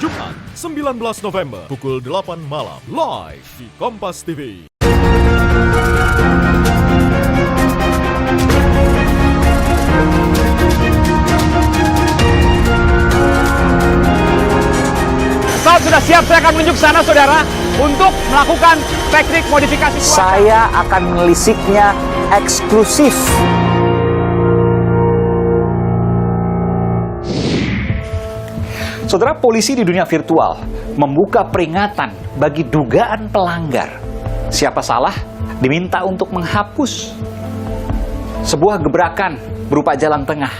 Jumat 19 November pukul 8 malam live di Kompas TV. Saat sudah siap, saya akan menunjuk sana, saudara, untuk melakukan teknik modifikasi cuaca. Saya akan menelisiknya eksklusif. Saudara, polisi di dunia virtual membuka peringatan bagi dugaan pelanggar. Siapa salah, diminta untuk menghapus. Sebuah gebrakan berupa jalan tengah.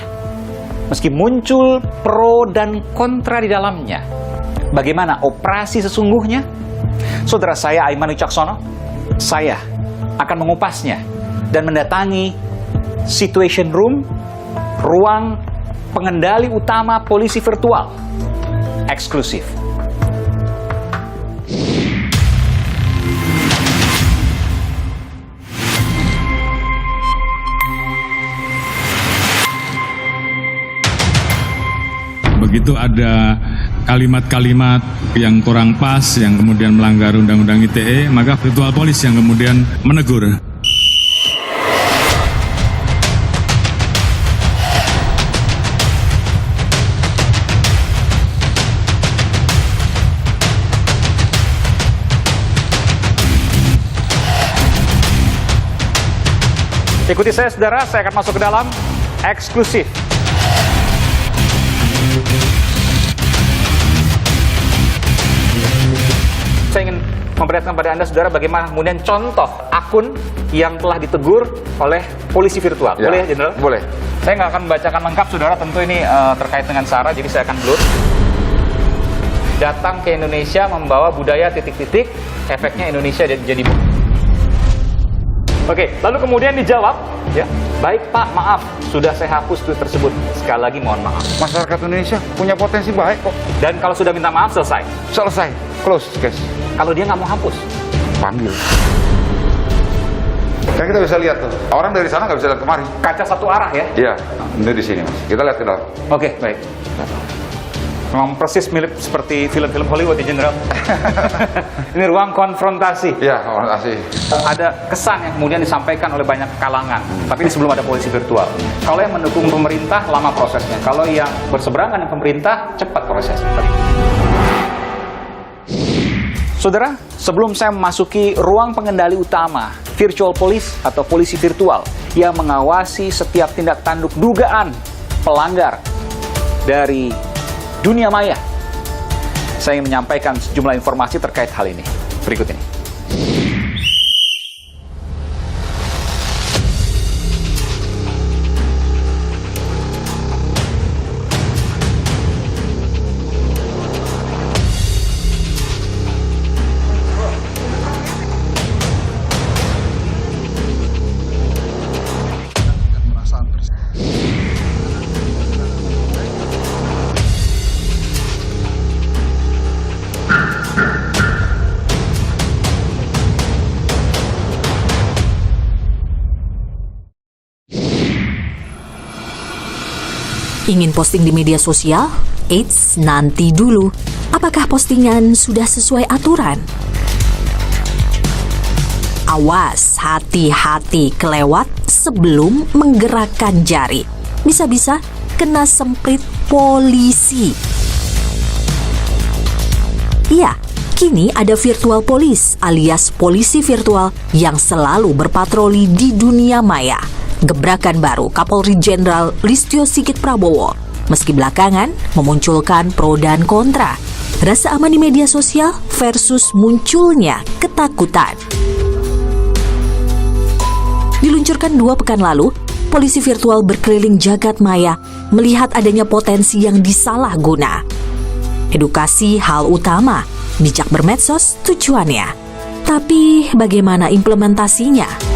Meski muncul pro dan kontra di dalamnya, bagaimana operasi sesungguhnya? Saudara saya, Aiman Wicaksono, saya akan mengupasnya dan mendatangi Situation Room, ruang pengendali utama polisi virtual, eksklusif. Begitu ada kalimat-kalimat yang kurang pas, yang kemudian melanggar Undang-Undang ITE, maka virtual police yang kemudian menegur. Ikuti saya, saudara, saya akan masuk ke dalam eksklusif. Saya ingin memperlihatkan pada Anda, saudara, bagaimana kemudian contoh akun yang telah ditegur oleh polisi virtual. Ya, boleh, Jenderal? boleh. Saya nggak akan membacakan lengkap, saudara. Tentu ini terkait dengan SARA, jadi saya akan blur. Datang ke Indonesia membawa budaya titik-titik, efeknya Indonesia jadi. Oke, lalu kemudian dijawab, ya, baik Pak, maaf, sudah saya hapus tweet tersebut. Sekali lagi mohon maaf. Masyarakat Indonesia punya potensi baik kok. Dan kalau sudah minta maaf, selesai. Selesai, close case. Kalau dia nggak mau hapus, Panggil. Kan kita bisa lihat tuh, orang dari sana nggak bisa lihat kemari. kaca satu arah ya. Iya, ini di sini mas. Kita lihat ke dalam. Oke, baik. Memang persis mirip seperti film-film Hollywood ya, Jenderal. Ini ruang konfrontasi. Iya, orang asli. Ada kesan yang kemudian disampaikan oleh banyak kalangan. Tapi ini sebelum ada polisi virtual. Kalau yang mendukung pemerintah, lama prosesnya. Kalau yang berseberangan dengan pemerintah, cepat prosesnya. Saudara, sebelum saya memasuki ruang pengendali utama, virtual police atau polisi virtual yang mengawasi setiap tindak tanduk dugaan pelanggar dari dunia maya, saya ingin menyampaikan sejumlah informasi terkait hal ini. Berikut ini. Ingin posting di media sosial? Eits, nanti dulu. Apakah postingan sudah sesuai aturan? Awas, hati-hati kelewat sebelum menggerakkan jari. Bisa-bisa kena semprit polisi. Iya, kini ada virtual police alias polisi virtual yang selalu berpatroli di dunia maya. Gebrakan baru Kapolri Jenderal Listio Sigit Prabowo, meski belakangan memunculkan pro dan kontra. Rasa aman di media sosial versus munculnya ketakutan. Diluncurkan 2 pekan lalu, polisi virtual berkeliling jagat maya melihat adanya potensi yang disalahguna. Edukasi hal utama, bijak bermedsos tujuannya. Tapi bagaimana implementasinya?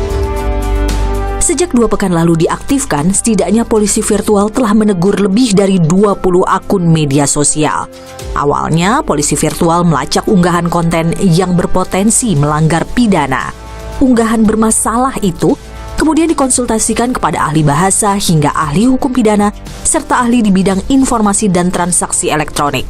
Sejak 2 pekan lalu diaktifkan, setidaknya polisi virtual telah menegur lebih dari 20 akun media sosial. Awalnya, polisi virtual melacak unggahan konten yang berpotensi melanggar pidana. Unggahan bermasalah itu kemudian dikonsultasikan kepada ahli bahasa hingga ahli hukum pidana, serta ahli di bidang informasi dan transaksi elektronik.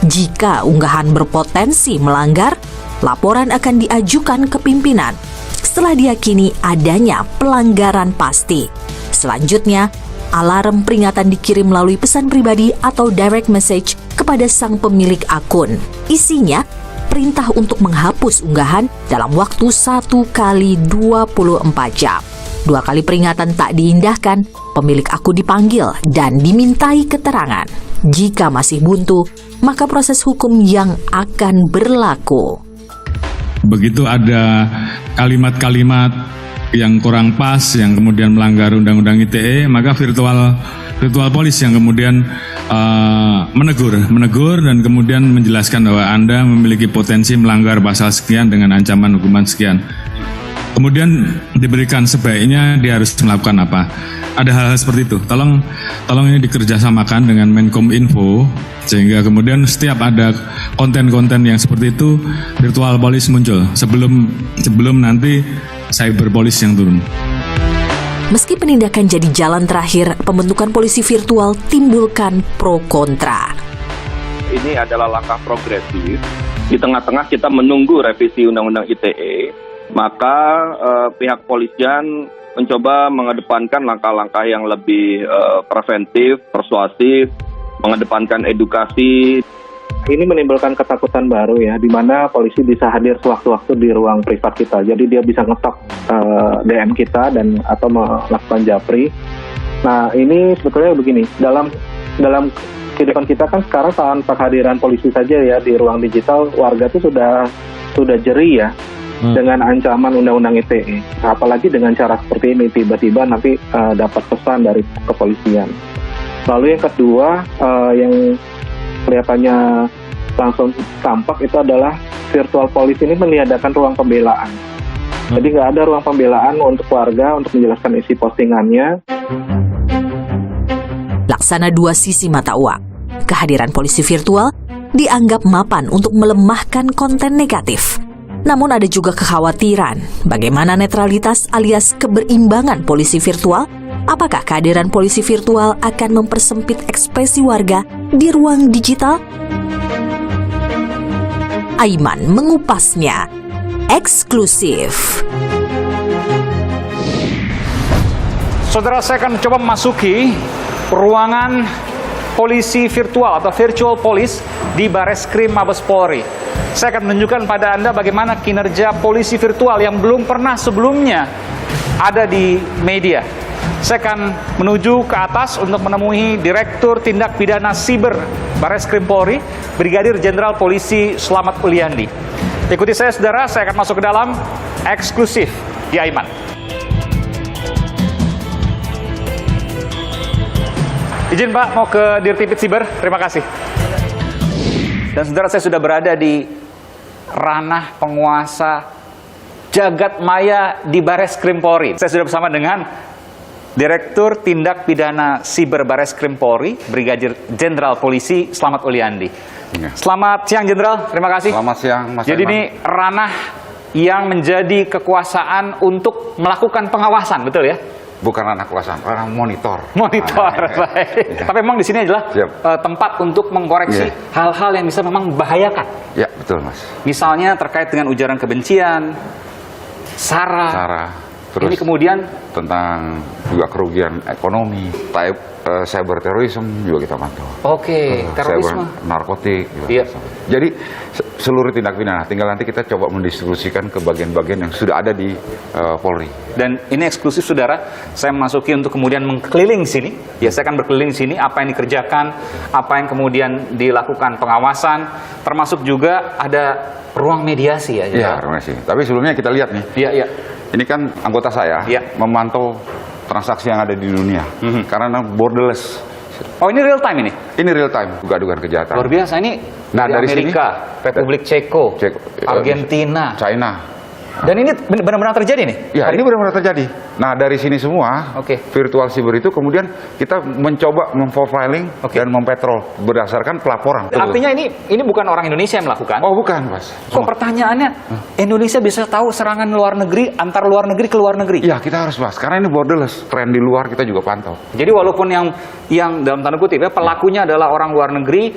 Jika unggahan berpotensi melanggar, laporan akan diajukan ke pimpinan setelah diyakini adanya pelanggaran pasti. Selanjutnya, alarm peringatan dikirim melalui pesan pribadi atau direct message kepada sang pemilik akun. Isinya, perintah untuk menghapus unggahan dalam waktu 1 kali 24 jam. 2 kali peringatan tak diindahkan, pemilik akun dipanggil dan dimintai keterangan. Jika masih buntu, maka proses hukum yang akan berlaku. Begitu ada kalimat-kalimat yang kurang pas, yang kemudian melanggar Undang-Undang ITE, maka virtual police yang kemudian menegur dan kemudian menjelaskan bahwa Anda memiliki potensi melanggar pasal sekian dengan ancaman hukuman sekian. Kemudian diberikan sebaiknya dia harus melakukan apa. Ada hal-hal seperti itu. Tolong ini dikerjasamakan dengan Menkominfo sehingga kemudian setiap ada konten-konten yang seperti itu virtual police muncul sebelum nanti cyber police yang turun. Meski penindakan jadi jalan terakhir, pembentukan polisi virtual timbulkan pro kontra. Ini adalah langkah progresif. Di tengah-tengah kita menunggu revisi Undang-Undang ITE, maka pihak polisian mencoba mengedepankan langkah-langkah yang lebih preventif, persuasif, mengedepankan edukasi. Ini menimbulkan ketakutan baru ya, di mana polisi bisa hadir sewaktu-waktu di ruang privat kita. Jadi dia bisa ngetok DM kita dan atau melakukan japri. Nah ini sebetulnya begini, dalam kehidupan kita kan sekarang tanpa kehadiran polisi saja ya di ruang digital, warga itu sudah jeri ya dengan ancaman Undang-Undang ITE. Apalagi dengan cara seperti ini, tiba-tiba nanti dapat pesan dari kepolisian. Lalu yang kedua, yang kelihatannya langsung tampak itu adalah virtual police ini meniadakan ruang pembelaan. Jadi nggak ada ruang pembelaan untuk warga untuk menjelaskan isi postingannya. Laksana dua sisi mata uang. Kehadiran polisi virtual dianggap mapan untuk melemahkan konten negatif. Namun ada juga kekhawatiran bagaimana netralitas alias keberimbangan polisi virtual. Apakah kehadiran polisi virtual akan mempersempit ekspresi warga di ruang digital? Aiman mengupasnya. Eksklusif. Saudara, saya akan coba memasuki ruangan polisi virtual atau virtual police di Bareskrim Mabes Polri. Saya akan menunjukkan pada Anda bagaimana kinerja polisi virtual yang belum pernah sebelumnya ada di media. Saya akan menuju ke atas untuk menemui Direktur Tindak Pidana Siber Bareskrim Polri, Brigadir Jenderal Polisi Slamet Uliandi. Ikuti saya, saudara, saya akan masuk ke dalam eksklusif di Aiman. Izin Pak, mau ke Dirtipid Siber, terima kasih. Dan saudara, saya sudah berada di ranah penguasa jagat maya di Bareskrim Polri. Saya sudah bersama dengan Direktur Tindak Pidana Siber Bareskrim Polri, Brigadir Jenderal Polisi Slamet Uliandi. Ya. Selamat siang, Jenderal. Terima kasih. Selamat siang, Mas Jadi Aiman. ini ranah yang menjadi kekuasaan untuk melakukan pengawasan, betul ya? Bukan ranah kekuasaan, ranah monitor. Monitor, baik. Ya. Tapi memang di sini adalah tempat untuk mengkoreksi hal-hal yang bisa memang membahayakan. Ya, betul, Mas. Misalnya terkait dengan ujaran kebencian, SARA. Terus ini kemudian tentang juga kerugian ekonomi, cyber terorisme juga kita pantau. Oke, terorisme, cyber narkotik juga. Iya. Jadi seluruh tindak pidana, tinggal nanti kita coba mendistribusikan ke bagian-bagian yang sudah ada di Polri. Dan ini eksklusif, saudara. Saya memasuki untuk kemudian mengkeliling sini. Ya, saya akan berkeliling sini, apa yang dikerjakan, apa yang kemudian dilakukan pengawasan, termasuk juga ada ruang mediasi ya. Iya, ruang mediasi. Tapi sebelumnya kita lihat nih. Iya, iya. Ini kan anggota saya memantau transaksi yang ada di dunia karena borderless. Oh, ini real time ini? Ini real time, dugaan kejahatan. Luar biasa ini. Nah, dari Amerika, sini, Republik Ceko, Argentina, China, Dan ini benar-benar terjadi nih? Ya, ini benar-benar terjadi. Nah, dari sini semua, virtual cyber itu kemudian kita mencoba memprofiling dan mempetrol berdasarkan pelaporan. Artinya ini bukan orang Indonesia yang melakukan? Oh, bukan, Mas. Kok pertanyaannya, Indonesia bisa tahu serangan luar negeri, antar luar negeri ke luar negeri? Ya, kita harus bahas. Karena ini borderless. Tren di luar kita juga pantau. Jadi walaupun yang dalam tanda kutip ya, pelakunya adalah orang luar negeri,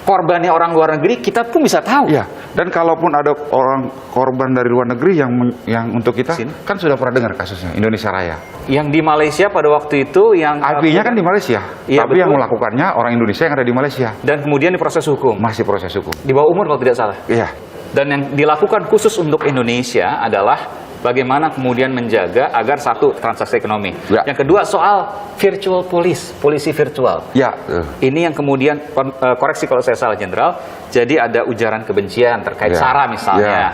korbannya orang luar negeri, kita pun bisa tahu. Ya, dan kalaupun ada orang korban dari luar negeri yang untuk kita, kan sudah pernah dengar kasusnya, Indonesia Raya. Yang di Malaysia pada waktu itu, yang IP-nya kan di Malaysia, tapi yang melakukannya orang Indonesia yang ada di Malaysia. Dan kemudian diproses hukum? Masih proses hukum. Di bawah umur kalau tidak salah? Iya. Dan yang dilakukan khusus untuk Indonesia adalah bagaimana kemudian menjaga agar satu, transaksi ekonomi. Ya. Yang kedua soal virtual police, polisi virtual. Ya. Ini yang kemudian, koreksi kalau saya salah Jenderal, jadi ada ujaran kebencian terkait SARA misalnya,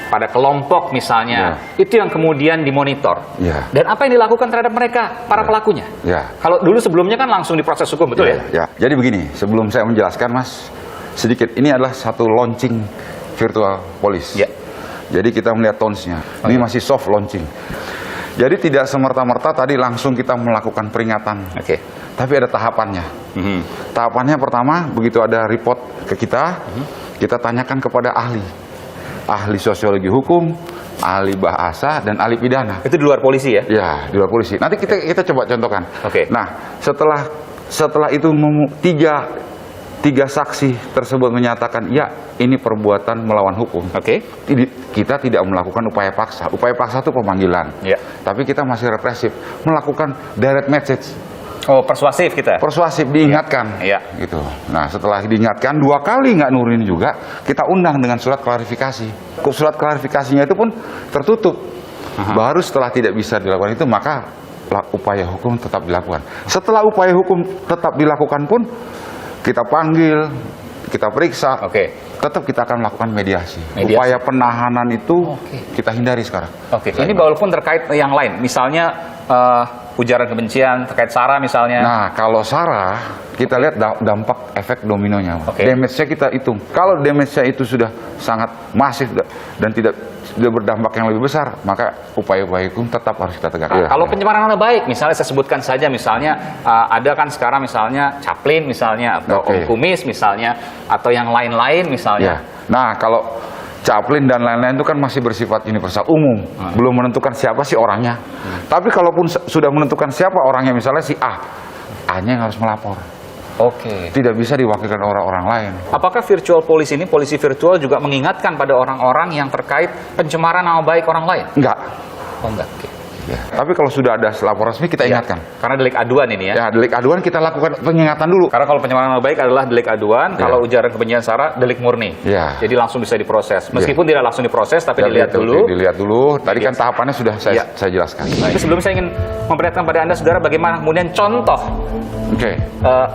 pada kelompok misalnya, itu yang kemudian dimonitor. Dan apa yang dilakukan terhadap mereka, para pelakunya? Kalau dulu sebelumnya kan langsung diproses hukum, betul ya? Jadi begini, sebelum saya menjelaskan Mas, sedikit, ini adalah satu launching virtual police. Jadi kita melihat tonsnya, ini masih soft launching. Jadi tidak semerta-merta tadi langsung kita melakukan peringatan, tapi ada tahapannya. Tahapannya pertama, begitu ada report ke kita, kita tanyakan kepada ahli sosiologi hukum, ahli bahasa, dan ahli pidana. Itu di luar polisi ya? Ya, di luar polisi. Nanti kita coba contohkan. Nah, setelah itu tiga saksi tersebut menyatakan ya ini perbuatan melawan hukum. Kita tidak melakukan upaya paksa. Upaya paksa itu pemanggilan. Tapi kita masih represif, melakukan direct message. Oh, persuasif kita. Persuasif, diingatkan. Gitu. Nah, setelah diingatkan 2 kali nggak nurunin juga, kita undang dengan surat klarifikasi. Surat klarifikasinya itu pun tertutup. Baru setelah tidak bisa dilakukan itu, maka upaya hukum tetap dilakukan. Setelah upaya hukum tetap dilakukan pun, kita panggil, kita periksa, tetap kita akan melakukan mediasi. Upaya penahanan itu kita hindari sekarang. Ini walaupun terkait yang lain, misalnya ujaran kebencian terkait SARA misalnya. Nah, kalau SARA, kita lihat dampak efek dominonya. Damage-nya kita hitung. Kalau damage-nya itu sudah sangat masif dan tidak berdampak yang lebih besar, maka upaya-upaya hukum tetap harus kita tegakkan. Kalau pencemaran nama baik, misalnya saya sebutkan saja, misalnya ada kan sekarang misalnya Chaplin misalnya, atau Om Kumis misalnya, atau yang lain-lain misalnya. Nah, kalau Chaplin dan lain-lain itu kan masih bersifat universal, umum, belum menentukan siapa sih orangnya. Tapi kalaupun sudah menentukan siapa orangnya, misalnya si A-nya yang harus melapor. Tidak bisa diwakilkan orang-orang lain. Apakah virtual police ini, polisi virtual juga mengingatkan pada orang-orang yang terkait pencemaran nama baik orang lain? Enggak. Enggak. Tapi kalau sudah ada lapor resmi, kita ingatkan. Karena delik aduan ini ya? Ya, delik aduan kita lakukan pengingatan dulu. Karena kalau pencemaran nama baik adalah delik aduan, kalau ujaran kebencian SARA, delik murni. Jadi langsung bisa diproses. Meskipun tidak langsung diproses, tapi dilihat dulu. Dilihat dulu. Tadi kan tahapannya sudah saya jelaskan. Tapi sebelum saya ingin memperlihatkan pada Anda, Saudara, bagaimana kemudian contoh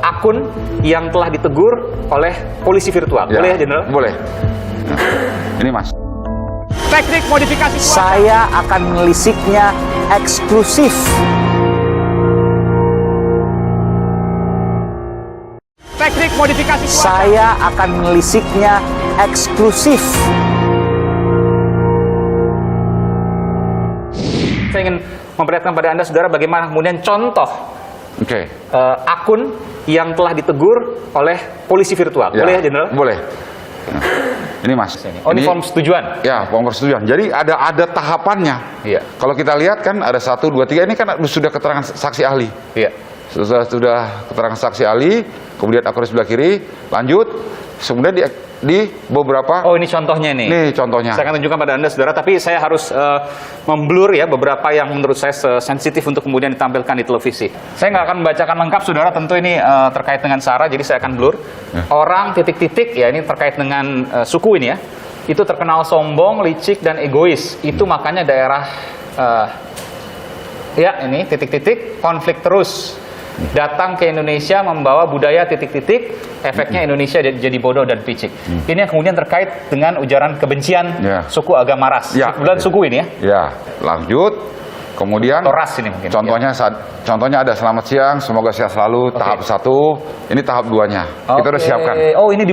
akun yang telah ditegur oleh polisi virtual. Boleh ya, Jenderal? Boleh. Ini Mas. Teknik modifikasi cuaca. Saya akan menelisiknya eksklusif. Teknik modifikasi cuaca. Saya akan menelisiknya eksklusif. Saya ingin memperlihatkan pada Anda, Saudara, bagaimana kemudian contoh akun yang telah ditegur oleh polisi virtual. Boleh ya, Jenderal? Boleh. Ini Mas. Ini form persetujuan. Ya, form persetujuan. Jadi ada tahapannya. Kalau kita lihat kan ada 1, 2, 3, ini kan sudah keterangan saksi ahli. Sudah keterangan saksi ahli, kemudian akun sebelah kiri, lanjut, kemudian di beberapa. Ini contohnya nih. Nih contohnya. Saya akan tunjukkan pada Anda, Saudara, tapi saya harus memblur ya beberapa yang menurut saya sensitif untuk kemudian ditampilkan di televisi. Saya nggak akan membacakan lengkap, Saudara, tentu ini terkait dengan SARA, jadi saya akan blur. Orang titik-titik, ya ini terkait dengan suku ini ya, itu terkenal sombong, licik, dan egois. Itu makanya daerah, ya ini titik-titik, konflik terus. Datang ke Indonesia membawa budaya titik-titik, efeknya Indonesia jadi bodoh dan picik. Ini yang kemudian terkait dengan ujaran kebencian suku agama ras. Kebetulan suku ini ya. Ya, lanjut. Kemudian Atau ras ini mungkin. contohnya ada selamat siang, semoga sehat selalu, tahap 1, ini tahap 2-nya. Kita udah siapkan. Oh, ini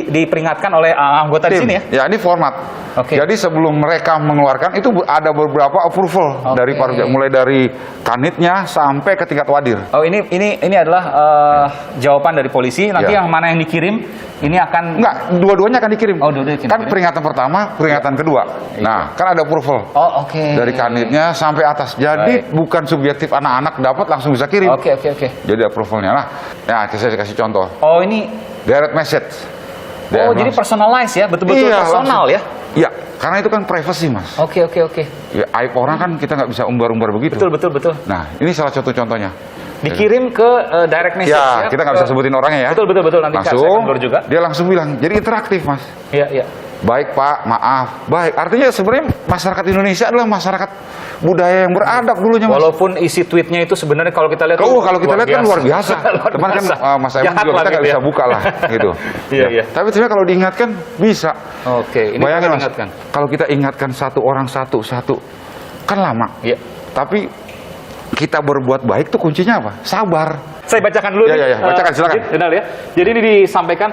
diperingatkan oleh anggota di Tim. sini ya? Ya, ini format. Oke. Jadi sebelum mereka mengeluarkan itu ada beberapa approval dari mulai dari kanitnya sampai ke tingkat wadir. Oh, ini adalah jawaban dari polisi. Nanti Ya. yang mana yang dikirim ini akan Enggak, dua-duanya akan dikirim. Oh, dua-duanya dikirim. Kan peringatan pertama, peringatan kedua. Nah, kan ada approval. Oh, oke. Dari kanitnya sampai atas. Jadi bukan subjektif anak-anak dapat langsung bisa kirim. Oke. Jadi approvalnya lah. Ya, saya kasih contoh. Oh, ini Direct message. Oh, jadi personalize ya, betul-betul Iya, personal langsung. ya? Iya, karena itu kan privacy, Mas. Oke. Ya, aib orang kan kita nggak bisa umbar-umbar begitu. Betul. Nah, ini salah satu contohnya. Dikirim ke direct message Ya, kita nggak bisa sebutin orangnya ya. Betul. Nanti saya Langsung, akan keluar juga. dia langsung bilang. Jadi interaktif, Mas. Iya. Baik Pak, maaf. Baik, artinya sebenarnya masyarakat Indonesia adalah masyarakat budaya yang beradab dulunya, Mas. Walaupun isi tweetnya itu sebenarnya kalau kita lihat kalau kita lihat kan luar biasa. Luar Teman kan biasa. Mas Aiman Jahat juga lah kita nggak gitu bisa ya. buka lah gitu. Iya. Tapi sebenarnya kalau diingatkan bisa. Oke, ini Bayangin kita Mas, ingatkan. kalau kita ingatkan satu orang satu kan lama. Iya. Tapi kita berbuat baik tuh kuncinya apa? Sabar. Saya bacakan dulu. Ya, bacakan, silakan. Benar ya. Jadi ini disampaikan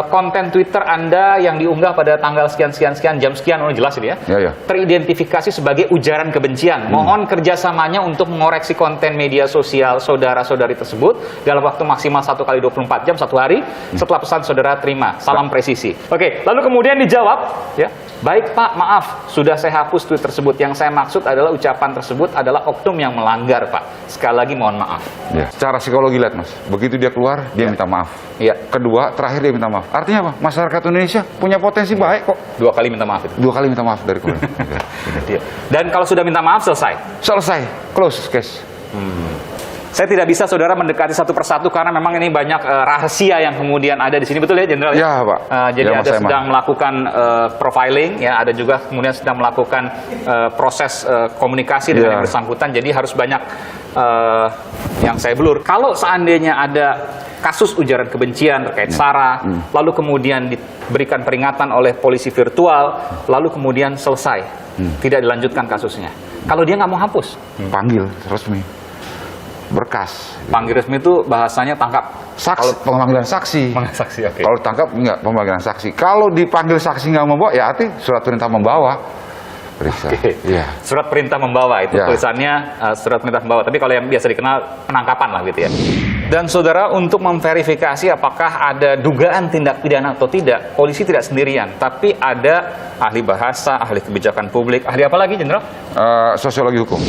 konten Twitter Anda yang diunggah pada tanggal sekian jam sekian, jelas ini ya. Ya. Teridentifikasi sebagai ujaran kebencian. Mohon kerjasamanya untuk mengoreksi konten media sosial saudara-saudari tersebut dalam waktu maksimal 1 kali 24 jam 1 hari setelah pesan saudara terima. Salam presisi. Oke, lalu kemudian dijawab ya. Baik Pak, maaf, sudah saya hapus tweet tersebut. Yang saya maksud adalah ucapan tersebut adalah oknum yang melanggar, Pak. Sekali lagi mohon maaf. Ya. Secara psikologi lihat Mas, begitu dia keluar dia minta maaf. Iya. Kedua, terakhir dia minta maaf. Artinya apa? Masyarakat Indonesia punya potensi baik kok. 2 kali minta maaf itu. 2 kali minta maaf dari kemarin. Iya. Dan kalau sudah minta maaf selesai. Close case. Saya tidak bisa saudara mendekati satu persatu karena memang ini banyak rahasia yang kemudian ada di sini, betul ya Jenderal? Ya, Pak. Jadi Ya, Mas ada Aiman. sedang melakukan profiling, ya, ada juga kemudian sedang melakukan proses komunikasi dengan Ya. yang bersangkutan. Jadi harus banyak yang saya blur. Kalau seandainya ada kasus ujaran kebencian terkait SARA, lalu kemudian diberikan peringatan oleh polisi virtual, lalu kemudian selesai, tidak dilanjutkan kasusnya. Kalau dia nggak mau hapus, Panggil resmi. Berkas. panggil resmi itu bahasanya tangkap. Saksi, pemanggilan saksi. Saksi, oke. Kalau tangkap enggak pemanggilan saksi. Kalau dipanggil saksi nggak membawa, ya arti surat perintah membawa. Periksa. Oke. Iya. Surat perintah membawa itu Ya. tulisannya surat perintah membawa. Tapi kalau yang biasa dikenal penangkapan lah gitu ya. Dan saudara, untuk memverifikasi apakah ada dugaan tindak pidana atau tidak, polisi tidak sendirian, tapi ada ahli bahasa, ahli kebijakan publik, ahli apa lagi, Jenderal? Sosiologi hukum.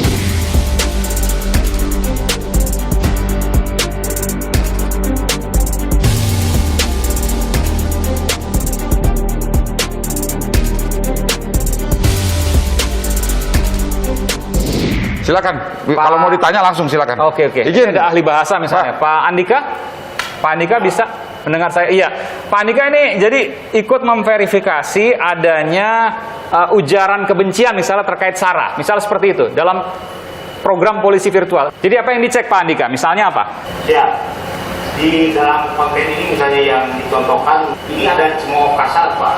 Silakan. Kalau mau ditanya langsung silakan. Oke. Izin. Ada ahli bahasa misalnya, Pak Andika. Pak Andika bisa mendengar saya? Iya. Pak Andika ini jadi ikut memverifikasi adanya ujaran kebencian misalnya terkait SARA. Misalnya seperti itu dalam program polisi virtual. Jadi apa yang dicek Pak Andika? Misalnya apa? Ya, di dalam konten ini misalnya yang dicontohkan, ini ada cemooh kasar Pak.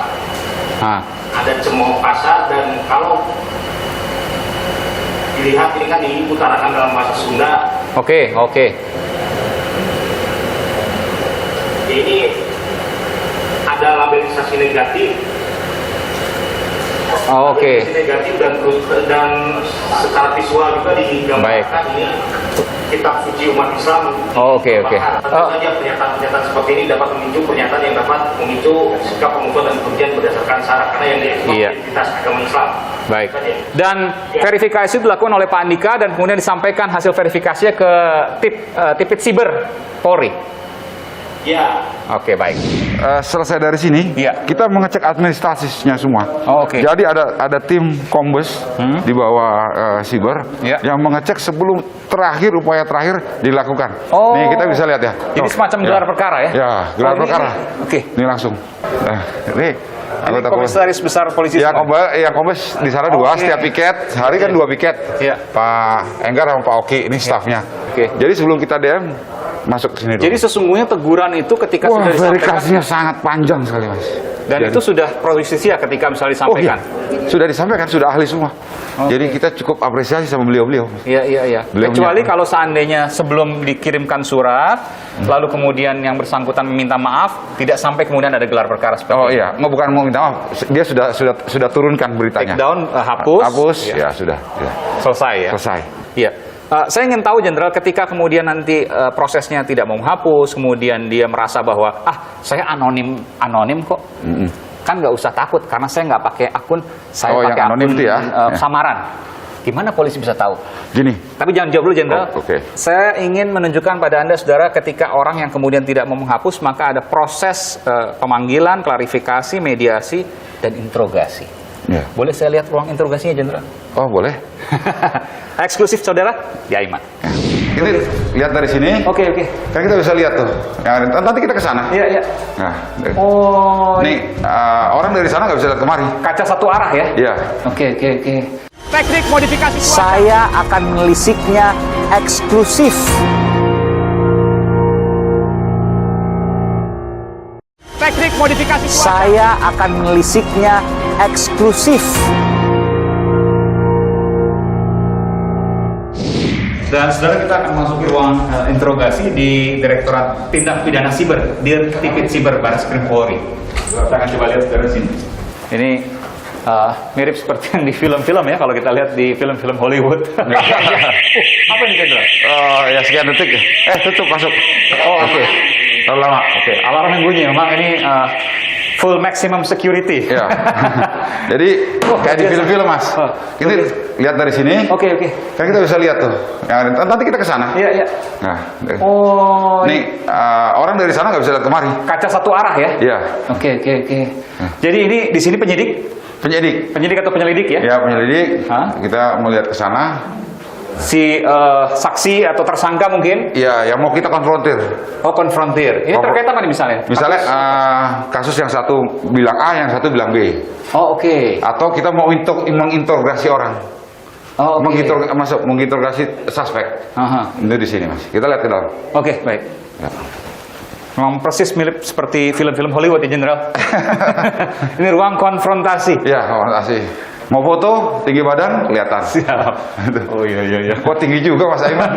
Ada cemooh kasar dan kalau dilihat ini kan diutarakan dalam bahasa Sunda. Oke. Ini ada labelisasi negatif. Oke. Labelisasi negatif dan secara visual juga digambarkan ini kitab suci umat Islam. Oke. Tentu saja pernyataan-pernyataan seperti ini dapat memicu pernyataan yang dapat memicu sikap pemukulan dan kebencian berdasarkan SARA karena yang diekspor identitas agama Islam. Baik. Dan verifikasi itu dilakukan oleh Pak Andika dan kemudian disampaikan hasil verifikasinya ke Tipit Siber Polri. Ya. Oke, baik. Selesai dari sini, kita mengecek administrasinya semua. Oke. Jadi ada tim Kombes di bawah Siber yang mengecek sebelum upaya terakhir dilakukan. Nih kita bisa lihat ya. Jadi semacam gelar perkara ya? Ya, gelar perkara. Oke. Ini langsung. Nah, ini anggota Komisaris Besar Polisi. Ya, Kombes di sana 2 setiap piket. Hari kan 2 piket. Iya. Pak Enggar sama Pak Oki ini stafnya. Oke. Jadi sebelum kita DM masuk ke sini dulu. Jadi sesungguhnya teguran itu ketika Wah, sudah disampaikan verifikasinya sangat panjang sekali, Mas. Dan itu sudah prosesnya ketika misalnya disampaikan? Sudah disampaikan, sudah ahli semua. Jadi kita cukup apresiasi sama beliau-beliau. Iya. Kecuali kalau seandainya sebelum dikirimkan surat, lalu kemudian yang bersangkutan meminta maaf, tidak sampai kemudian ada gelar perkara seperti itu. Bukan mau minta maaf, dia sudah turunkan beritanya. Take down, hapus. Ya sudah. Ya. Selesai ya? Selesai. Iya. Saya ingin tahu, Jenderal, ketika kemudian nanti prosesnya tidak mau menghapus, kemudian dia merasa bahwa saya anonim kok, kan nggak usah takut karena saya nggak pakai akun, saya pakai akun samaran. Gimana polisi bisa tahu? Gini. Tapi jangan jawab dulu, Jenderal. Oke. Saya ingin menunjukkan pada Anda, saudara, ketika orang yang kemudian tidak mau menghapus, maka ada proses pemanggilan, klarifikasi, mediasi, dan interogasi. Ya. Boleh saya lihat ruang interogasinya, Jenderal? Oh, boleh. Eksklusif, saudara, di Aiman. Ini lihat dari sini. Oke. Kan kita bisa lihat tuh. Nanti kita ke sana. Iya. Nah, Nih, orang dari sana nggak bisa lihat kemari. Kaca satu arah ya? Iya. Oke. Teknik modifikasi cuaca. Saya akan melisiknya eksklusif. Teknik modifikasi cuaca. Saya akan melisiknya eksklusif. Dan saudara, kita akan memasuki ruang interogasi di Direktorat Tindak Pidana Siber, Dirtipid Siber Bareskrim Polri. Kita akan coba lihat dari sini. Ini mirip seperti yang di film-film ya, kalau kita lihat di film-film Hollywood. Apa ini, Jenderal? Ya sekian detik. Tutup, masuk. Oke. Terlalu lama. Oke. Alarm yang bunyi. Memang ini full maximum security. Ya. Jadi kayak di film-film, Mas. Ini lihat dari sini. Oke. Kan kita bisa lihat tuh. Nanti kita ke sana. Iya. Nah. Nih, orang dari sana nggak bisa lihat kemari. Kaca satu arah ya? Iya. Oke. Jadi ini di sini penyidik atau penyelidik ya? Ya, penyelidik. Kita melihat ke sana. Si saksi atau tersangka mungkin? Iya, yang mau kita konfrontir. Oh, konfrontir. Ini terkait apa nih misalnya? Misalnya kasus yang satu bilang A, yang satu bilang B. Oh, oke. Atau kita mau menginterogasi orang. Oh, oke. Menginterogasi suspek. Itu di sini, Mas. Kita lihat ke dalam. Oke, baik. Ya. Memang persis mirip seperti film-film Hollywood ya, Jenderal. Ini ruang konfrontasi. Ya, konfrontasi. Mau foto, tinggi badan, kelihatan. Siap. Oh iya. Kok tinggi juga, Mas Aiman?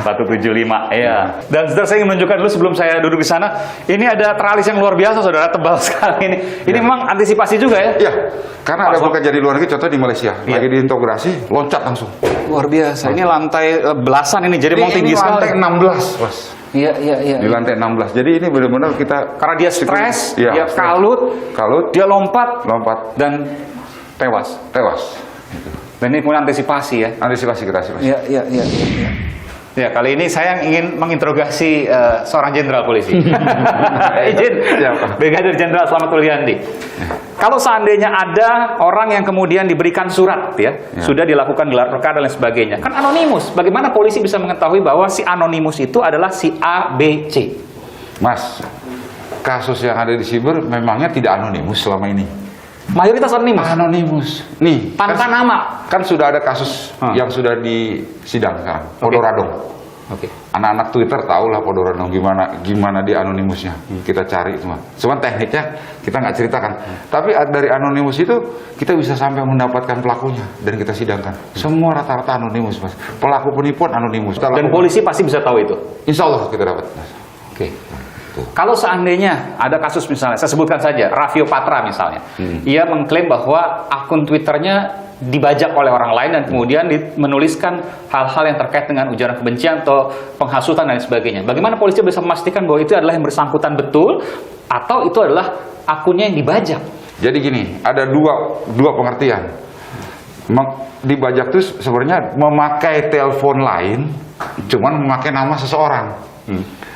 175, ya. Dan saudara, saya ingin menunjukkan dulu sebelum saya duduk di sana, ini ada teralis yang luar biasa, saudara, tebal sekali ini. Ini memang antisipasi juga ya? Iya, karena ada bekerja di luar negeri, contoh di Malaysia, lagi diintegrasi, loncat langsung. Luar biasa, ini lantai belasan ini, jadi memang tinggi sekali. Ini lantai 16, Mas. Iya. Di lantai 16. Jadi ini benar-benar kita, karena dia stres, dia kalut, dia lompat, dan tewas. Dan ini punya antisipasi ya? Antisipasi kita. Iya. Ya, kali ini saya ingin menginterogasi seorang jenderal polisi. Izin, Brigadir Jenderal Slamet Wuliandi. Kalau seandainya ada orang yang kemudian diberikan surat sudah dilakukan gelar perkara dan lain sebagainya, kan anonimus. Bagaimana polisi bisa mengetahui bahwa si anonimus itu adalah si A, B, C? Mas, kasus yang ada di siber memangnya tidak anonimus selama ini. Mayoritas anonimus. Nih, tanpa nama. Kan sudah ada kasus yang sudah disidang sekarang. Podoradong. Oke. Anak-anak Twitter tahu lah Podoradong gimana dia anonimusnya. Kita cari semua. Cuman tekniknya kita nggak ceritakan. Tapi dari anonimus itu kita bisa sampai mendapatkan pelakunya dan kita sidangkan. Semua rata-rata anonimus, Mas. Pelaku penipuan anonimus. Dan polisi pasti bisa tahu itu. Insya Allah kita dapat. Oke. Kalau seandainya ada kasus misalnya, saya sebutkan saja, Raffio Patra misalnya, ia mengklaim bahwa akun Twitternya dibajak oleh orang lain dan kemudian menuliskan hal-hal yang terkait dengan ujaran kebencian atau penghasutan dan sebagainya. Bagaimana polisi bisa memastikan bahwa itu adalah yang bersangkutan betul atau itu adalah akunnya yang dibajak? Jadi gini, ada dua pengertian. Dibajak itu sebenarnya memakai telepon lain, cuman memakai nama seseorang.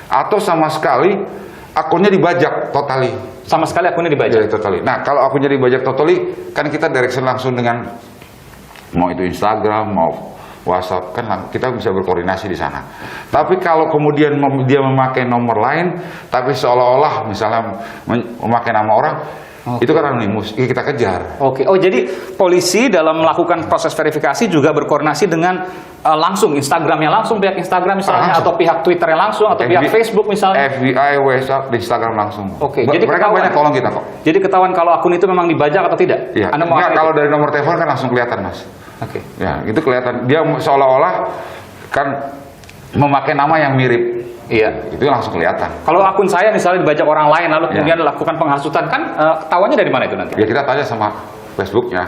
Atau sama sekali akunnya dibajak totali. Sama sekali akunnya dibajak? Ya, totali. Nah, kalau akunnya dibajak totali, kan kita direction langsung dengan mau itu Instagram, mau WhatsApp, kan kita bisa berkoordinasi di sana. Tapi kalau kemudian dia memakai nomor lain, tapi seolah-olah misalnya memakai nama orang, Itu kan anonimus, kita kejar. Oke. Oh, jadi polisi dalam melakukan proses verifikasi juga berkoordinasi dengan langsung Instagramnya langsung, pihak Instagram misalnya, atau pihak Twitternya langsung, atau pihak Facebook misalnya. FBI, WhatsApp, di Instagram langsung. Oke. Jadi mereka banyak tolong kita kok. Jadi ketahuan kalau akun itu memang dibajak atau tidak? Iya. Enggak, kalau dari nomor telepon kan langsung kelihatan, Mas. Oke. Ya, itu kelihatan. Dia seolah-olah kan memakai nama yang mirip. Iya. Itu langsung kelihatan. Kalau akun saya misalnya dibajak orang lain lalu kemudian lakukan penghasutan, kan ketahuannya dari mana itu nanti? Ya kita tanya sama Facebooknya,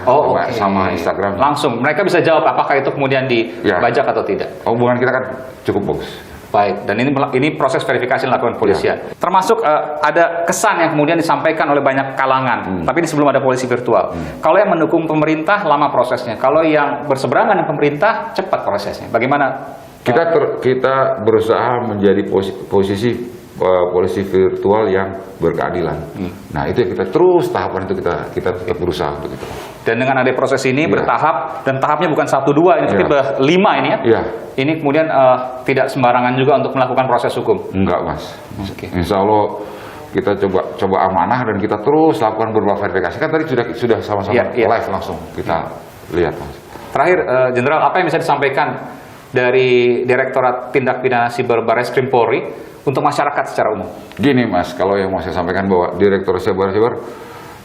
sama Instagram. Langsung, mereka bisa jawab apakah itu kemudian dibajak atau tidak. Hubungan kita kan cukup bagus. Baik, dan ini proses verifikasi yang dilakukan polisian. Termasuk ada kesan yang kemudian disampaikan oleh banyak kalangan, tapi ini sebelum ada polisi virtual. Kalau yang mendukung pemerintah, lama prosesnya. Kalau yang berseberangan dengan pemerintah, cepat prosesnya. Bagaimana? Kita berusaha menjadi posisi polisi virtual yang berkeadilan. Nah, itu yang kita terus tahapan itu kita berusaha untuk itu. Dan dengan ada proses ini bertahap, dan tahapnya bukan 1, 2, ini tapi 5 ini ya. Iya. Ini kemudian tidak sembarangan juga untuk melakukan proses hukum. Enggak, Mas. Insya Allah kita coba amanah dan kita terus lakukan beberapa verifikasi. Kan tadi sudah sama-sama live langsung kita lihat, Mas. Terakhir, Jenderal, apa yang bisa disampaikan dari Direktorat Tindak Pidana Siber Bareskrim Polri untuk masyarakat secara umum? Gini, Mas, kalau yang mau saya sampaikan bahwa Direktorat Siber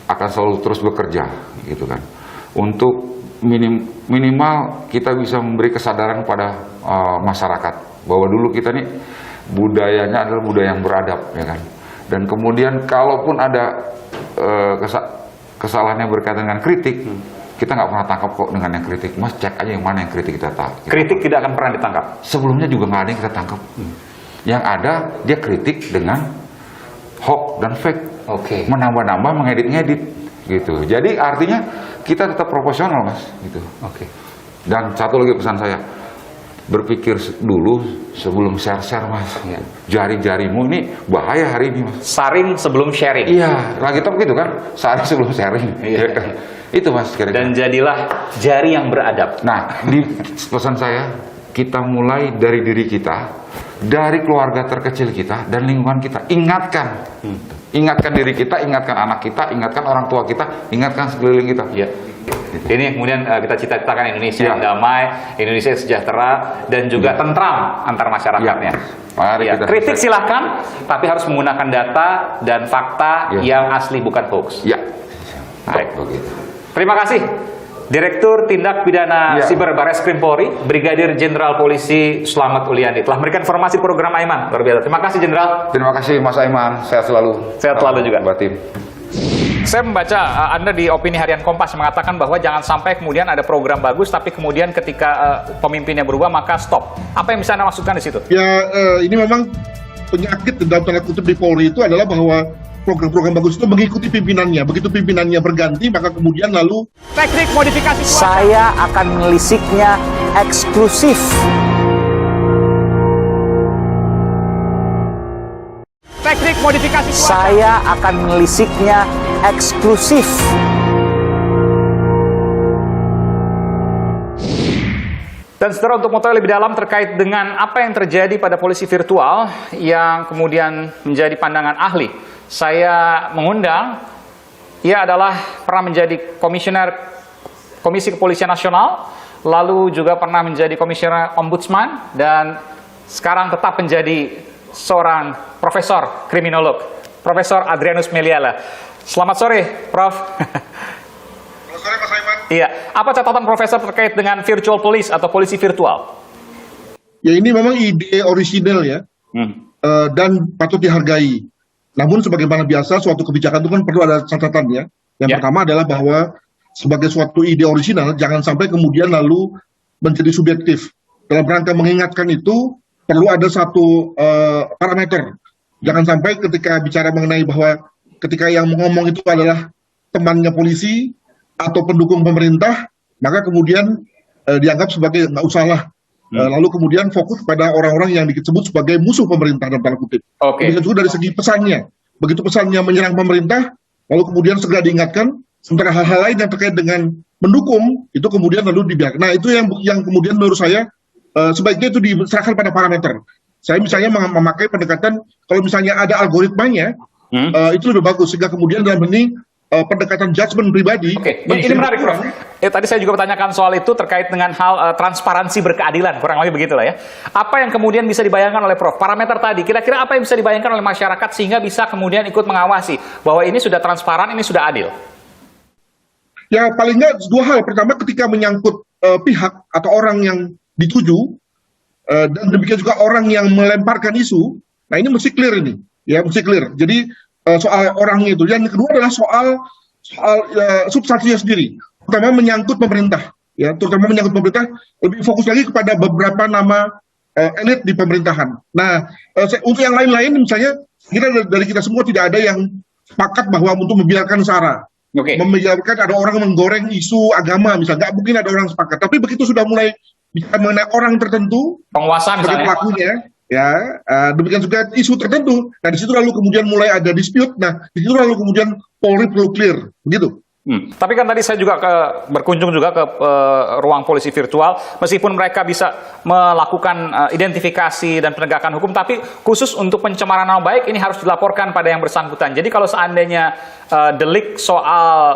akan selalu terus bekerja, gitu kan, untuk minimal kita bisa memberi kesadaran pada masyarakat bahwa dulu kita nih budayanya adalah budaya yang beradab, ya kan. Dan kemudian kalaupun ada kesalahan yang berkaitan dengan kritik, kita nggak pernah tangkap kok dengan yang kritik. Mas, cek aja yang mana yang kritik kita tangkap. Kritik tidak akan pernah ditangkap. Sebelumnya juga nggak ada yang kita tangkap. Yang ada dia kritik dengan hoax dan fake. Menambah-nambah, mengedit-ngedit, gitu. Jadi artinya kita tetap proporsional, Mas, gitu. Dan satu lagi pesan saya, berpikir dulu sebelum share, Mas. Jari-jarimu ini bahaya hari ini, Mas. Saring sebelum sharing. Iya, lagi top gitu kan, saring sebelum sharing. Iya. Itu, Mas, kira-kira. Dan jadilah jari yang beradab. Nah, di pesan saya, kita mulai dari diri kita, dari keluarga terkecil kita, dan lingkungan kita. Ingatkan. Ingatkan diri kita, ingatkan anak kita, ingatkan orang tua kita, ingatkan sekeliling kita. Iya. Ini yang kemudian kita cita-citakan Indonesia yang damai, Indonesia yang sejahtera, dan juga tentram antar masyarakatnya. Mari kita kritik silahkan, tapi harus menggunakan data dan fakta yang asli, bukan hoax. Ya. Baik. Terima kasih, Direktur Tindak Pidana Siber Bareskrim Polri, Brigadir Jenderal Polisi Slamet Uliandi, telah memberikan informasi program Aiman. Luar biasa. Terima kasih, Jenderal. Terima kasih, Mas Aiman. Sehat selalu. Sehat selalu juga. Batim. Saya membaca Anda di Opini Harian Kompas mengatakan bahwa jangan sampai kemudian ada program bagus, tapi kemudian ketika pemimpinnya berubah, maka stop. Apa yang bisa Anda maksudkan di situ? Ya, ini memang penyakit dalam tanda kutip di Polri itu adalah bahwa program-program bagus itu mengikuti pimpinannya. Begitu pimpinannya berganti, maka kemudian lalu teknik modifikasi cuaca. Saya akan melisiknya eksklusif. Teknik modifikasi cuaca. Saya akan melisiknya eksklusif. Dan saudara, untuk mengetahui lebih dalam terkait dengan apa yang terjadi pada polisi virtual yang kemudian menjadi pandangan ahli, saya mengundang, ia adalah pernah menjadi komisioner Komisi Kepolisian Nasional, lalu juga pernah menjadi komisioner Ombudsman, dan sekarang tetap menjadi seorang profesor kriminolog, Profesor Adrianus Meliala. Selamat sore, Prof. Selamat sore, Mas Aiman. Iya, apa catatan Profesor terkait dengan virtual police atau polisi virtual? Ya, ini memang ide orisinal ya, dan patut dihargai. Namun sebagaimana biasa, suatu kebijakan itu kan perlu ada catatannya. Yang pertama adalah bahwa sebagai suatu ide orisinal, jangan sampai kemudian lalu menjadi subjektif. Dalam rangka mengingatkan itu, perlu ada satu parameter. Jangan sampai ketika bicara mengenai bahwa ketika yang ngomong itu adalah temannya polisi atau pendukung pemerintah, maka kemudian dianggap sebagai nggak usah lah. Lalu kemudian fokus pada orang-orang yang disebut sebagai musuh pemerintah dalam tanda kutip. Begitu juga dari segi pesannya. Begitu pesannya menyerang pemerintah, lalu kemudian segera diingatkan. Sementara hal-hal lain yang terkait dengan mendukung itu kemudian lalu dibiarkan. Nah, itu yang kemudian menurut saya sebaiknya itu diserahkan pada parameter. Saya misalnya memakai pendekatan kalau misalnya ada algoritmanya, itu lebih bagus sehingga kemudian dalam ini pendekatan judgement pribadi. Oke, ini menarik, Prof. Tadi saya juga bertanyakan soal itu terkait dengan hal transparansi berkeadilan, kurang lebih begitulah ya. Apa yang kemudian bisa dibayangkan oleh Prof? Parameter tadi, kira-kira apa yang bisa dibayangkan oleh masyarakat sehingga bisa kemudian ikut mengawasi bahwa ini sudah transparan, ini sudah adil? Ya paling nggak dua hal. Pertama, ketika menyangkut pihak atau orang yang dituju, dan demikian juga orang yang melemparkan isu, nah ini mesti clear ini, ya mesti clear. Jadi soal orangnya itu. Yang kedua adalah soal substansinya sendiri, terutama menyangkut pemerintah, ya terutama menyangkut pemerintah, lebih fokus lagi kepada beberapa nama elit di pemerintahan. Nah, untuk yang lain-lain misalnya, dari kita semua tidak ada yang sepakat bahwa untuk membiarkan SARA, membiarkan ada orang menggoreng isu agama misalnya, nggak mungkin ada orang sepakat. Tapi begitu sudah mulai bicara mengenai orang tertentu, penguasa misalnya, pelakunya, ya demikian juga isu tertentu. Nah di situ lalu kemudian mulai ada dispute. Nah di situ lalu kemudian Polri perlu clear, begitu. Tapi kan tadi saya juga berkunjung juga ke ruang polisi virtual, meskipun mereka bisa melakukan identifikasi dan penegakan hukum, tapi khusus untuk pencemaran nama baik ini harus dilaporkan pada yang bersangkutan. Jadi kalau seandainya delik soal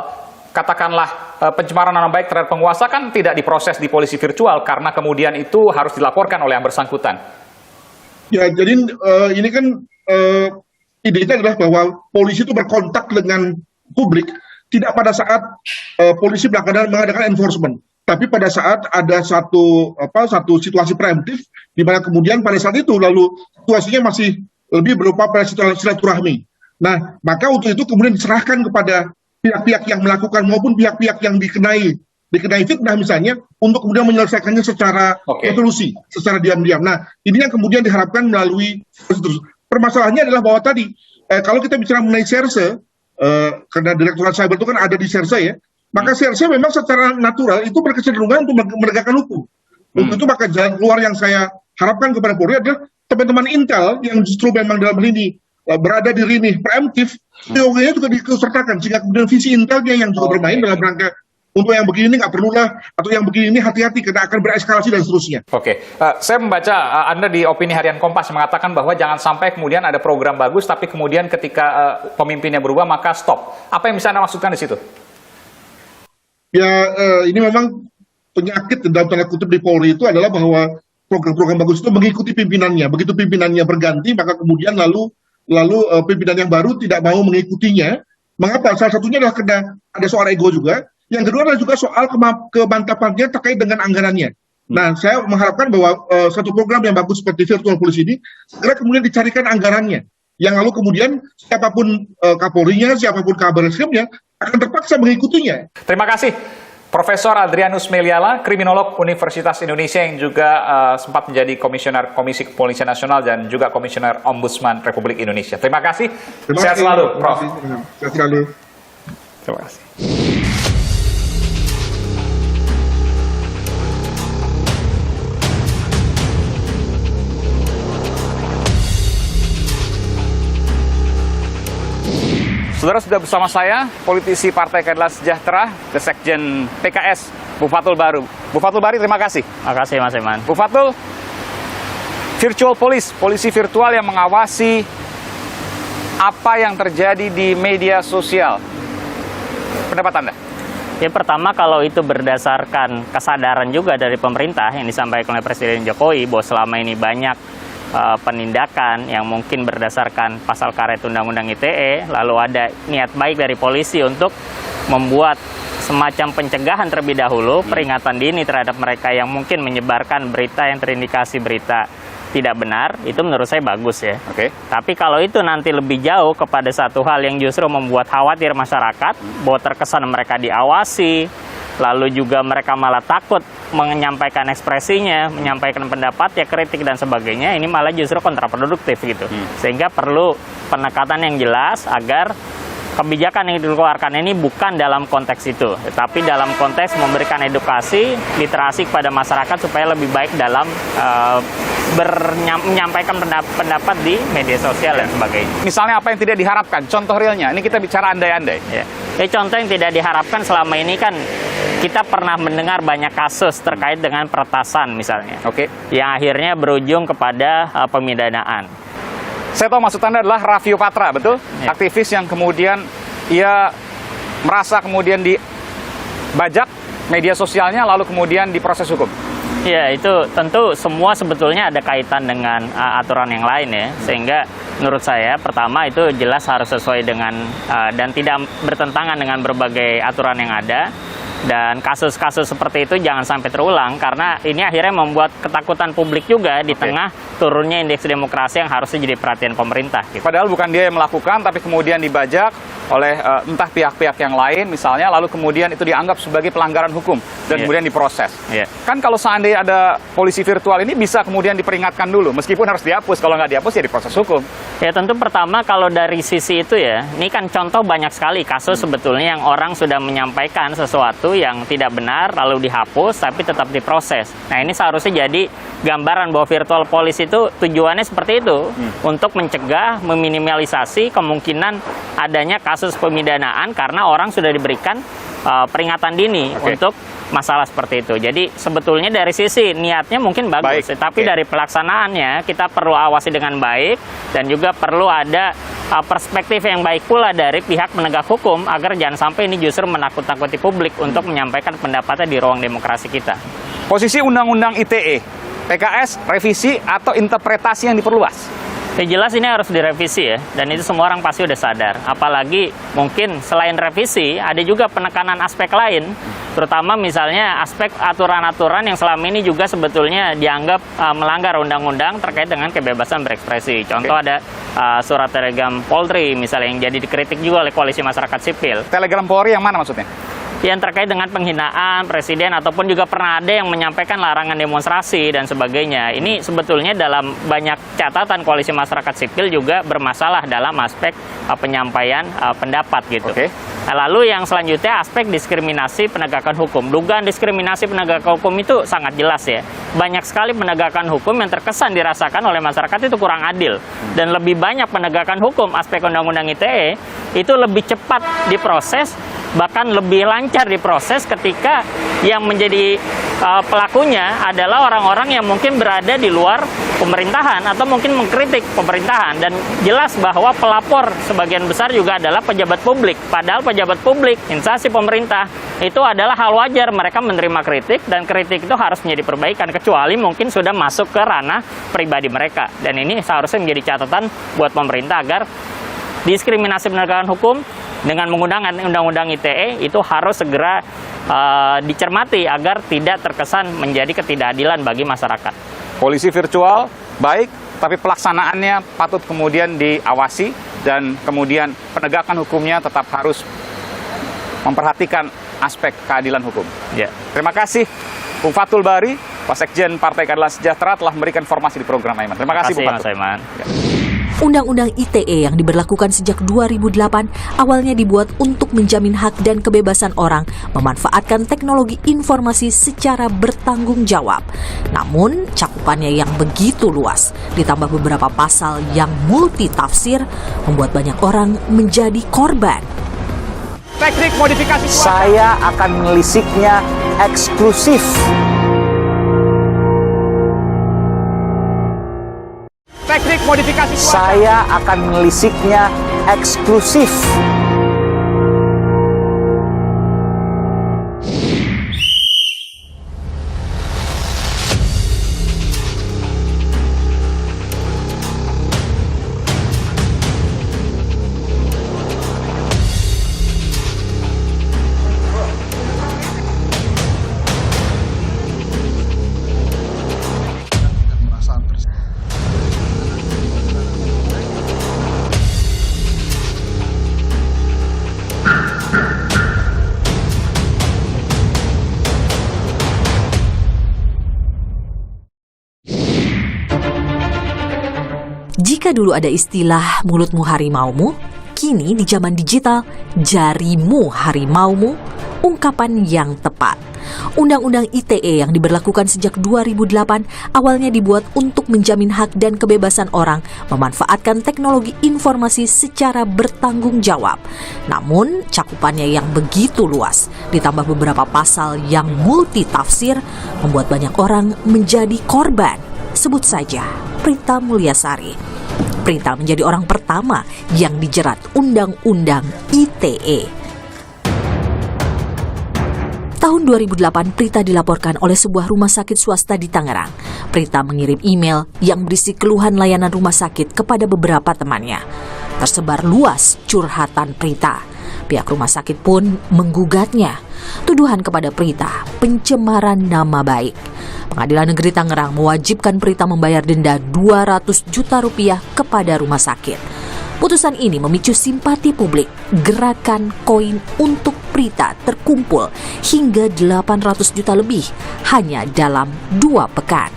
katakanlah pencemaran nama baik terhadap penguasa kan tidak diproses di polisi virtual karena kemudian itu harus dilaporkan oleh yang bersangkutan. Ya, jadi ini kan idenya adalah bahwa polisi itu berkontak dengan publik tidak pada saat polisi mengadakan enforcement, tapi pada saat ada satu situasi preemptif di mana kemudian pada saat itu lalu situasinya masih lebih berupa pada silaturahmi. Nah, maka untuk itu kemudian diserahkan kepada pihak-pihak yang melakukan maupun pihak-pihak yang dikenai fitnah misalnya, untuk kemudian menyelesaikannya secara resolusi, secara diam-diam. Nah, ini yang kemudian diharapkan melalui permasalahannya adalah bahwa tadi kalau kita bicara mengenai Serse, karena Direktorat Cyber itu kan ada di Serse ya, maka Serse memang secara natural itu berkecenderungan untuk menegakkan hukum. Untuk itu maka jalan keluar yang saya harapkan kepada Polri adalah teman-teman Intel yang justru memang dalam hal ini berada di rini preemptif, teorinya juga disertakan sehingga kemudian visi Intelnya yang juga bermain dalam rangka untuk yang begini ini nggak perlulah, atau yang begini ini hati-hati karena akan bereskalasi dan seterusnya. Saya membaca Anda di Opini Harian Kompas mengatakan bahwa jangan sampai kemudian ada program bagus tapi kemudian ketika pemimpinnya berubah maka stop. Apa yang bisa Anda maksudkan di situ? Ya ini memang penyakit dalam tanda kutip di Polri itu adalah bahwa program-program bagus itu mengikuti pimpinannya. Begitu pimpinannya berganti maka kemudian lalu pimpinan yang baru tidak mau mengikutinya. Mengapa? Salah satunya adalah karena ada soal ego juga. Yang kedua adalah juga soal kemantapannya terkait dengan anggarannya. Nah, saya mengharapkan bahwa satu program yang bagus seperti virtual police ini segera kemudian dicarikan anggarannya. Yang lalu kemudian siapapun Kapolrinya, siapapun Kabar Reskrimnya akan terpaksa mengikutinya. Terima kasih. Profesor Adrianus Meliala, kriminolog Universitas Indonesia yang juga sempat menjadi komisioner Komisi Kepolisian Nasional dan juga komisioner Ombudsman Republik Indonesia. Terima kasih. Sehat selalu, Prof. Sehat selalu. Terima kasih. Saudara, sudah bersama saya, politisi Partai Keadilan Sejahtera, Sekjen PKS, Bu Fathul Bari. Bu Fathul Bari, terima kasih. Terima kasih, Mas Iman. Bu Fathul, virtual police, polisi virtual yang mengawasi apa yang terjadi di media sosial. Pendapat Anda? Ya, pertama, kalau itu berdasarkan kesadaran juga dari pemerintah yang disampaikan oleh Presiden Jokowi bahwa selama ini banyak penindakan yang mungkin berdasarkan pasal karet Undang-Undang ITE, lalu ada niat baik dari polisi untuk membuat semacam pencegahan terlebih dahulu, peringatan dini terhadap mereka yang mungkin menyebarkan berita yang terindikasi berita tidak benar, itu menurut saya bagus ya. Tapi kalau itu nanti lebih jauh kepada satu hal yang justru membuat khawatir masyarakat, bahwa terkesan mereka diawasi, lalu juga mereka malah takut menyampaikan ekspresinya, menyampaikan pendapat, ya kritik dan sebagainya, ini malah justru kontraproduktif gitu. Sehingga perlu penekatan yang jelas agar kebijakan yang dikeluarkan ini bukan dalam konteks itu, tetapi dalam konteks memberikan edukasi, literasi kepada masyarakat supaya lebih baik dalam menyampaikan pendapat di media sosial dan sebagainya. Misalnya apa yang tidak diharapkan? Contoh realnya, ini kita bicara andai-andai. Contoh yang tidak diharapkan selama ini kan kita pernah mendengar banyak kasus terkait dengan peretasan misalnya, yang akhirnya berujung kepada pemidanaan. Saya tahu maksud Anda adalah Raffio Patra, betul? Aktivis yang kemudian ia merasa kemudian dibajak media sosialnya lalu kemudian diproses hukum? Ya, itu tentu semua sebetulnya ada kaitan dengan aturan yang lain ya, sehingga menurut saya pertama itu jelas harus sesuai dengan dan tidak bertentangan dengan berbagai aturan yang ada. Dan kasus-kasus seperti itu jangan sampai terulang, karena ini akhirnya membuat ketakutan publik juga di tengah turunnya indeks demokrasi yang harusnya jadi perhatian pemerintah. Gitu. Padahal bukan dia yang melakukan, tapi kemudian dibajak oleh entah pihak-pihak yang lain misalnya, lalu kemudian itu dianggap sebagai pelanggaran hukum dan kemudian diproses. Kan kalau seandainya ada polisi virtual ini bisa kemudian diperingatkan dulu, meskipun harus dihapus, kalau nggak dihapus ya diproses hukum. Ya tentu pertama kalau dari sisi itu ya, ini kan contoh banyak sekali kasus sebetulnya yang orang sudah menyampaikan sesuatu yang tidak benar lalu dihapus tapi tetap diproses. Nah ini seharusnya jadi gambaran bahwa virtual police itu tujuannya seperti itu, untuk mencegah, meminimalisasi kemungkinan adanya kasus pemidanaan karena orang sudah diberikan peringatan dini untuk masalah seperti itu. Jadi sebetulnya dari sisi niatnya mungkin bagus, tapi dari pelaksanaannya kita perlu awasi dengan baik dan juga perlu ada perspektif yang baik pula dari pihak penegak hukum agar jangan sampai ini justru menakut-nakuti publik untuk menyampaikan pendapatnya di ruang demokrasi kita. Posisi Undang-Undang ITE, PKS revisi atau interpretasi yang diperluas? Ya jelas ini harus direvisi ya, dan itu semua orang pasti udah sadar. Apalagi mungkin selain revisi, ada juga penekanan aspek lain, terutama misalnya aspek aturan-aturan yang selama ini juga sebetulnya dianggap melanggar undang-undang terkait dengan kebebasan berekspresi. Contoh ada surat telegram Polri misalnya yang jadi dikritik juga oleh koalisi masyarakat sipil. Telegram Polri yang mana maksudnya? Yang terkait dengan penghinaan presiden ataupun juga pernah ada yang menyampaikan larangan demonstrasi dan sebagainya. Ini sebetulnya dalam banyak catatan koalisi masyarakat sipil juga bermasalah dalam aspek penyampaian pendapat gitu. Nah, lalu yang selanjutnya aspek diskriminasi penegakan hukum. Dugaan diskriminasi penegakan hukum itu sangat jelas ya. Banyak sekali penegakan hukum yang terkesan dirasakan oleh masyarakat itu kurang adil. Dan lebih banyak penegakan hukum aspek Undang-Undang ITE itu lebih cepat diproses, bahkan lebih lancar diproses ketika yang menjadi pelakunya adalah orang-orang yang mungkin berada di luar pemerintahan atau mungkin mengkritik pemerintahan, dan jelas bahwa pelapor sebagian besar juga adalah pejabat publik, padahal pejabat publik, instansi pemerintah itu adalah hal wajar mereka menerima kritik, dan kritik itu harus menjadi perbaikan kecuali mungkin sudah masuk ke ranah pribadi mereka, dan ini seharusnya menjadi catatan buat pemerintah agar diskriminasi penegakan hukum dengan menggunakan Undang-Undang ITE itu harus segera dicermati agar tidak terkesan menjadi ketidakadilan bagi masyarakat. Polisi virtual baik, tapi pelaksanaannya patut kemudian diawasi dan kemudian penegakan hukumnya tetap harus memperhatikan aspek keadilan hukum. Terima kasih Bung Fathul Bari, Wasekjen Partai Keadilan Sejahtera telah memberikan informasi di program Aiman. Terima kasih Bung Fathul. Undang-Undang ITE yang diberlakukan sejak 2008 awalnya dibuat untuk menjamin hak dan kebebasan orang memanfaatkan teknologi informasi secara bertanggung jawab. Namun, cakupannya yang begitu luas, ditambah beberapa pasal yang multitafsir, membuat banyak orang menjadi korban. Teknik modifikasi cuaca. Saya akan menelisiknya eksklusif. Teknik modifikasi cuaca. Saya akan menelisiknya eksklusif. Jika dulu ada istilah mulutmu harimaumu, kini di zaman digital, jarimu harimaumu, ungkapan yang tepat. Undang-Undang ITE yang diberlakukan sejak 2008 awalnya dibuat untuk menjamin hak dan kebebasan orang memanfaatkan teknologi informasi secara bertanggung jawab. Namun, cakupannya yang begitu luas, ditambah beberapa pasal yang multitafsir, membuat banyak orang menjadi korban. Sebut saja Prita Mulyasari. Prita menjadi orang pertama yang dijerat Undang-Undang ITE. Tahun 2008, Prita dilaporkan oleh sebuah rumah sakit swasta di Tangerang. Prita mengirim email yang berisi keluhan layanan rumah sakit kepada beberapa temannya. Tersebar luas curhatan Prita. Pihak rumah sakit pun menggugatnya. Tuduhan kepada Prita, pencemaran nama baik. Pengadilan Negeri Tangerang mewajibkan Prita membayar denda 200 juta rupiah kepada rumah sakit. Putusan ini memicu simpati publik. Gerakan koin untuk Prita terkumpul hingga 800 juta lebih hanya dalam 2 pekan.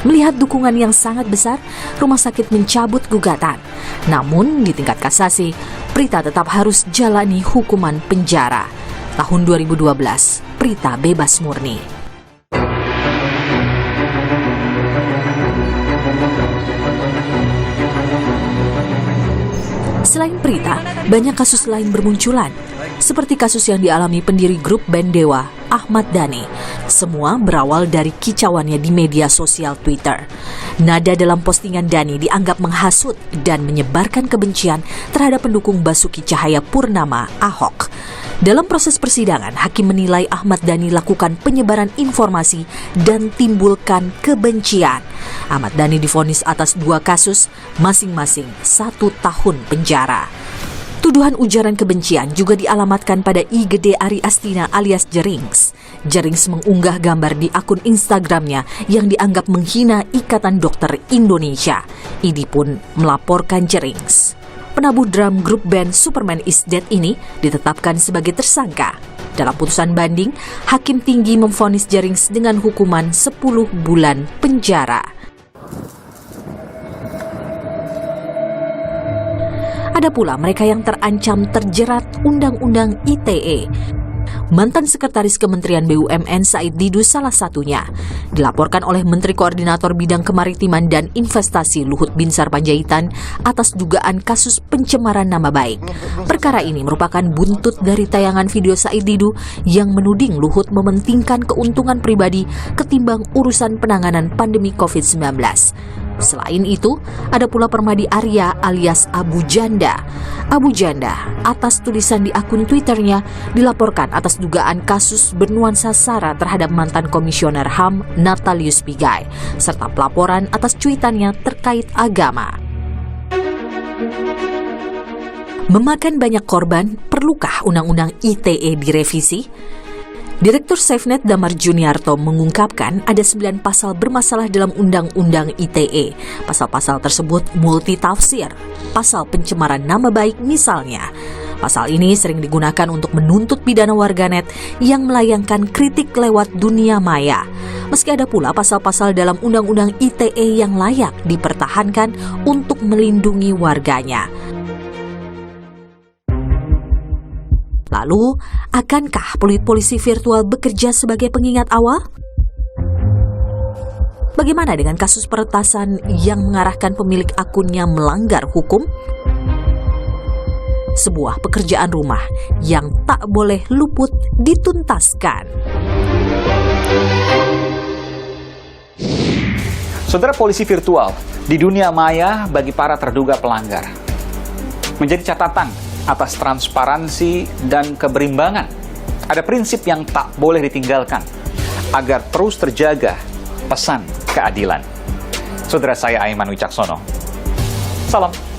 Melihat dukungan yang sangat besar, rumah sakit mencabut gugatan. Namun di tingkat kasasi, Prita tetap harus jalani hukuman penjara. Tahun 2012, Prita bebas murni. Selain Prita, banyak kasus lain bermunculan, seperti kasus yang dialami pendiri grup band Dewa, Ahmad Dhani. Semua berawal dari kicauannya di media sosial Twitter. Nada dalam postingan Dhani dianggap menghasut dan menyebarkan kebencian terhadap pendukung Basuki Cahayapurnama Ahok. Dalam proses persidangan, hakim menilai Ahmad Dhani lakukan penyebaran informasi dan timbulkan kebencian. Ahmad Dhani divonis atas 2 kasus, masing-masing 1 tahun penjara. Tuduhan ujaran kebencian juga dialamatkan pada I Gede Ari Astina alias Jerings. Jerings mengunggah gambar di akun Instagramnya yang dianggap menghina Ikatan Dokter Indonesia. ID pun melaporkan Jerings. Penabuh drum grup band Superman is Dead ini ditetapkan sebagai tersangka. Dalam putusan banding, Hakim Tinggi memvonis Jerings dengan hukuman 10 bulan penjara. Ada pula mereka yang terancam terjerat Undang-Undang ITE. Mantan Sekretaris Kementerian BUMN Said Didu salah satunya. Dilaporkan oleh Menteri Koordinator Bidang Kemaritiman dan Investasi Luhut Binsar Panjaitan atas dugaan kasus pencemaran nama baik. Perkara ini merupakan buntut dari tayangan video Said Didu yang menuding Luhut mementingkan keuntungan pribadi ketimbang urusan penanganan pandemi COVID-19. Selain itu, ada pula Permadi Arya alias Abu Janda. Abu Janda, atas tulisan di akun Twitternya, dilaporkan atas dugaan kasus bernuansa sara terhadap mantan Komisioner HAM Natalius Pigai, serta pelaporan atas cuitannya terkait agama. Memakan banyak korban, perlukah Undang-Undang ITE direvisi? Direktur SafeNet Damar Juniarto mengungkapkan ada 9 pasal bermasalah dalam Undang-Undang ITE. Pasal-pasal tersebut multitafsir. Pasal pencemaran nama baik misalnya. Pasal ini sering digunakan untuk menuntut pidana warganet yang melayangkan kritik lewat dunia maya. Meski ada pula pasal-pasal dalam Undang-Undang ITE yang layak dipertahankan untuk melindungi warganya. Lalu, akankah polisi virtual bekerja sebagai pengingat awal? Bagaimana dengan kasus peretasan yang mengarahkan pemilik akunnya melanggar hukum? Sebuah pekerjaan rumah yang tak boleh luput dituntaskan. Saudara, polisi virtual di dunia maya bagi para terduga pelanggar menjadi catatan atas transparansi dan keberimbangan. Ada prinsip yang tak boleh ditinggalkan agar terus terjaga pesan keadilan. Saudara saya Aiman Wicaksono. Salam.